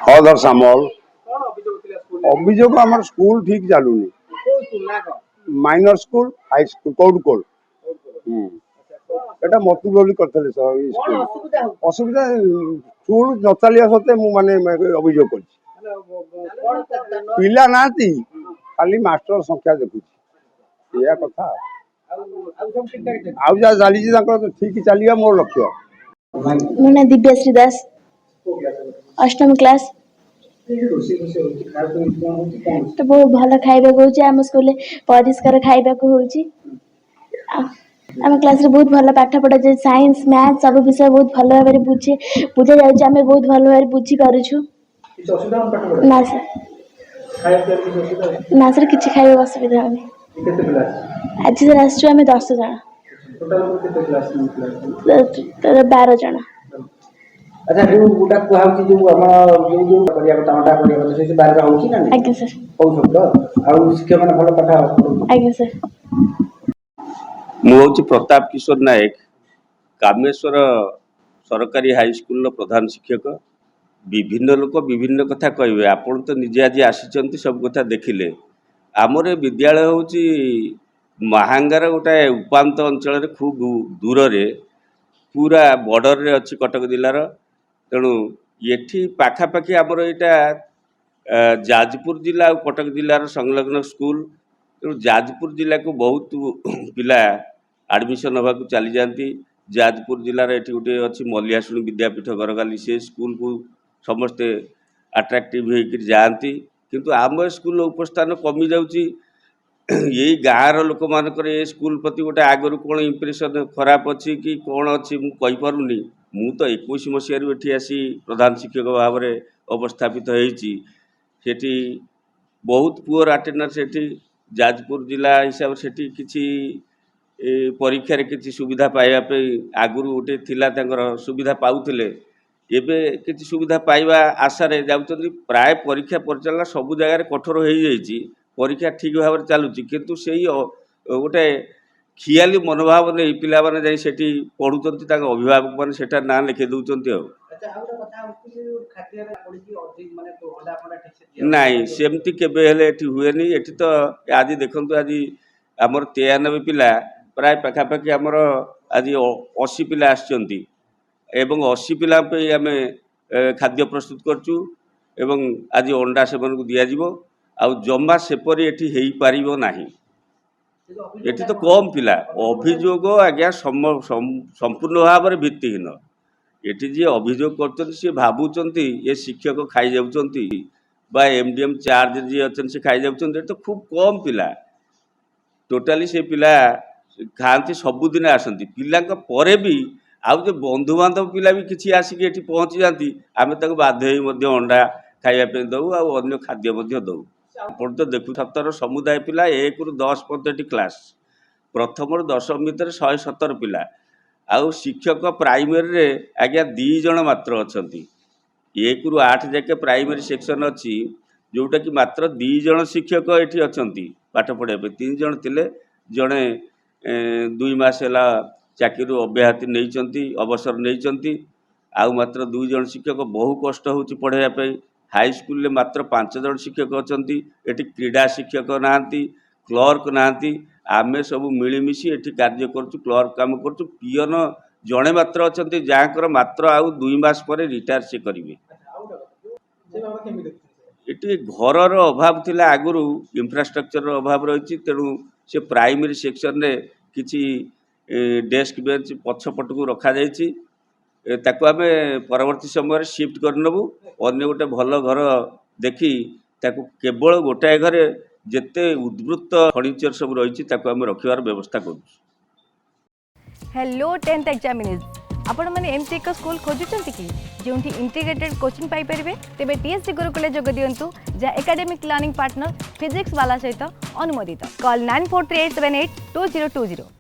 हलधर सामल अभियोग आम स्कूल ठीक चलुनी माइनर स्कूल हाई स्कूल कौटकोल एटा मत करते असुविधा स्कूल न चलिया सत्ते मुझे अभियोग कर पिला ना खाली मास्टर संख्या देखुची या कथा आउ जा चली ठीक चलिए मोर लक्ष्य मो ना दिव्यश्री दास अष्टम क्लास तो बहुत भल खाइबा आम स्कूल परिष्कार खाइबा आम क्लास रे बहुत भल पाठ पढ़ा जाए साइंस मैथ सब विषय बहुत भल भाव में बुझा जाए आम बहुत भल भाव बुझी पारुछु ना ना सर किसी खाइबा असुविधा नहीं आज सर आसु आम 10 जन 12 जन अच्छा जो गोटा कुआ होची जो हम जो करिया बता अंडा करिया बता से बारे होची ना आज्ञा सर कोन शब्द आ शिक्षा माने भलो पाठा आज्ञा सर मु हूँ प्रताप किशोर नायक कामेश्वर सरकारी हाई स्कूल प्रधान शिक्षक विभिन्न लोक विभिन्न कथा कहे आपण तो निजे आज आसी सब कथा देखिले आमर विद्यालय हूँ महांगार गोटे उपात अंचल खूब दूर रे पूरा बॉर्डर रे अच्छी कटक जिलार तेणु ये पाखापाखि आमर यहाँ जाजपुर जिला और कटक जिलार संलग्न स्कूल तेणु जाजपुर जिला को बहुत पिला एडमिशन हवा चली जाती जाजपुर जिलार ये गोटे अच्छी मलियाशुणी विद्यापीठ गरगाली से स्कूल को समस्ते अट्राक्टिव होकर जाती किंतु आम स्कूल उपस्थान कमी जाऊँगी यही गाँव लोक मानक स्कूल प्रति गोटे आगु कौन इम्प्रेसन खराब अच्छी कि कौन अच्छी मुझे मु तो 21 मसीह ये आसी प्रधान शिक्षक भाव में अवस्थापित होती बहुत पुअर अटेंडेंस से जाजपुर जिला हिसाब से किसी परीक्षा किसी सुविधा पाइबापी आगुरी गोटे थिला सुविधा पाउले एबे किसी सुविधा पाइबा आशारे जाउछन्ति प्राय परीक्षा परिचालना सब जगह कठोर हो जाइए परीक्षा ठीक भाव में चलुची किंतु से गोटे खियाली मनोभाव नहीं पिला माने जाई सेठी पढ़ुचंती अभिभावक मैंने सेटा ना लिखे दौरान नाई सेमती केबे हुए ये तो आज देखु आज आमर 93 पिला प्राय पाखापाखि आमर आज 80 पिला आसचंती एवं 80 पिला आम खाद्य प्रस्तुत करचु एवं आज अंडा से दिज्व आउ जमा सेपरी एटी पारिबो नाही एटी तो कम पिला अभियोग आज्ञा संपूर्ण भाव में भित्तिहीन एटी जी अभियोग कर सी भावुंट ये शिक्षक खाई जाऊँच बा एमडीएम चार्ज जी अच्छा से खाई जाऊँच तो खूब कम पिला टोटाली से पिला खाती सबुदिन आसती पिला परे भी आउ जो बंधु बांधव पिला भी किसी आसिक ये पहुँची जाती आम बाध्य अंडा खावाई दऊ आउ खाद्य दऊ आप तो देखु छतर समुदाय पिला 1 ରୁ 10 पर्यंत क्लास प्रथम 10 भितर 117 पिला आउ शिक्षक प्राइमरी रे आज्ञा 2 जन मात्र अच्छा 1 ରୁ 8 जाके प्राइमरी सेक्शन अच्छी जोटा कि मात्र 2 जन शिक्षक ये अच्छा पाठ पढ़ाई 3 जन थे जड़े 2 मास है चाकरी अब्याहति नहीं अवसर नहीं आउ मात्र 2 जन शिक्षक बहु कष्ट हो पढ़ाई हाई स्कूल में मात्र 5 जन शिक्षक अच्छा ये क्रीड़ा शिक्षक ना क्लर्क ना आम सब मिलमिशी ये कार्य करुँ क्लर्क कम करुँ पियन जड़े मात्र अच्छा जहाँकर मात्र आउ 2 मास पर रिटायर से करेंगे ये घर अभाव थिला आगुरी इंफ्रास्ट्रक्चर अभाव रही तेणु से प्राइमरी सेक्शन रे किसी डेस्क बेंच पछपट को रखा जाइए ताकू आम परवर्ती समय शिफ्ट करनबू अन्य गोटे भल घर देखी ताकू केवल गोटाए घरे जेते उद्वृत्त फर्निचर सब रही आम रखार व्यवस्था करूँ। हेलो 10th एग्जामिनीज आपण मैंने एमती एक स्कूल खोजुंट कि जो इंटीग्रेटेड कोचिंग पाई परिबे तेबे टीएससी गुरुकुल जोग दियंतु जा एकेडमिक लर्निंग पार्टनर फिजिक्स वाला सहित अनुमोदित कॉल 9438782020।